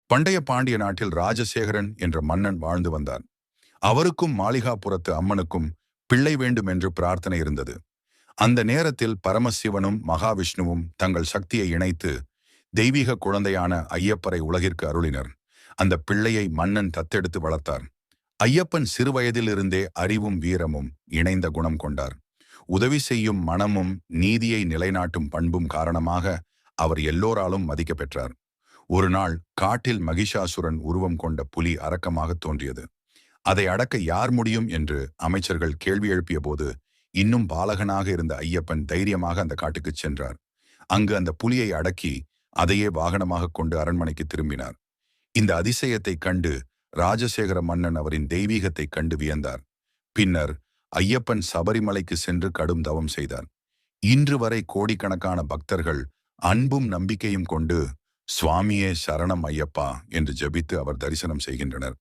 பண்டைய பாண்டிய நாட்டில் ராஜசேகரன் என்ற மன்னன் வாழ்ந்து வந்தார். அவருக்கும் மாளிகாபுரத்து அம்மனுக்கும் பிள்ளை வேண்டும் என்று பிரார்த்தனை இருந்தது. அந்த நேரத்தில் பரமசிவனும் மகாவிஷ்ணுவும் தங்கள் சக்தியை இணைத்து தெய்வீக குழந்தையான ஐயப்பரை உலகிற்கு அருளினர். அந்த பிள்ளையை மன்னன் தத்தெடுத்து வளர்த்தார். ஐயப்பன் சிறுவயதிலிருந்தே அறிவும் வீரமும் இணைந்த குணம் கொண்டார். உதவி செய்யும் மனமும் நீதியை நிலைநாட்டும் பண்பும் காரணமாக அவர் எல்லோராலும் மதிக்க பெற்றார். ஒரு நாள் காட்டில் மகிஷாசுரன் உருவம் கொண்ட புலி அரக்கமாக தோன்றியது. அதை அடக்க யார் முடியும் என்று அமைச்சர்கள் கேள்வி எழுப்பிய போது இன்னும் பாலகனாக இருந்த ஐயப்பன் தைரியமாக அந்த காட்டுக்குச் சென்றார். அங்கு அந்த புலியை அடக்கி அதையே வாகனமாக கொண்டு அரண்மனைக்கு திரும்பினார். இந்த அதிசயத்தை கண்டு ராஜசேகர மன்னன் அவரின் தெய்வீகத்தை கண்டு வியந்தார். பின்னர் ஐயப்பன் சபரிமலைக்கு சென்று கடும் தவம் செய்தார். இன்று வரை கோடிக்கணக்கான பக்தர்கள் அன்பும் நம்பிக்கையும் கொண்டு சுவாமியே சரணம் ஐயப்பா என்று ஜெபித்து அவர் தரிசனம் செய்கின்றனர்.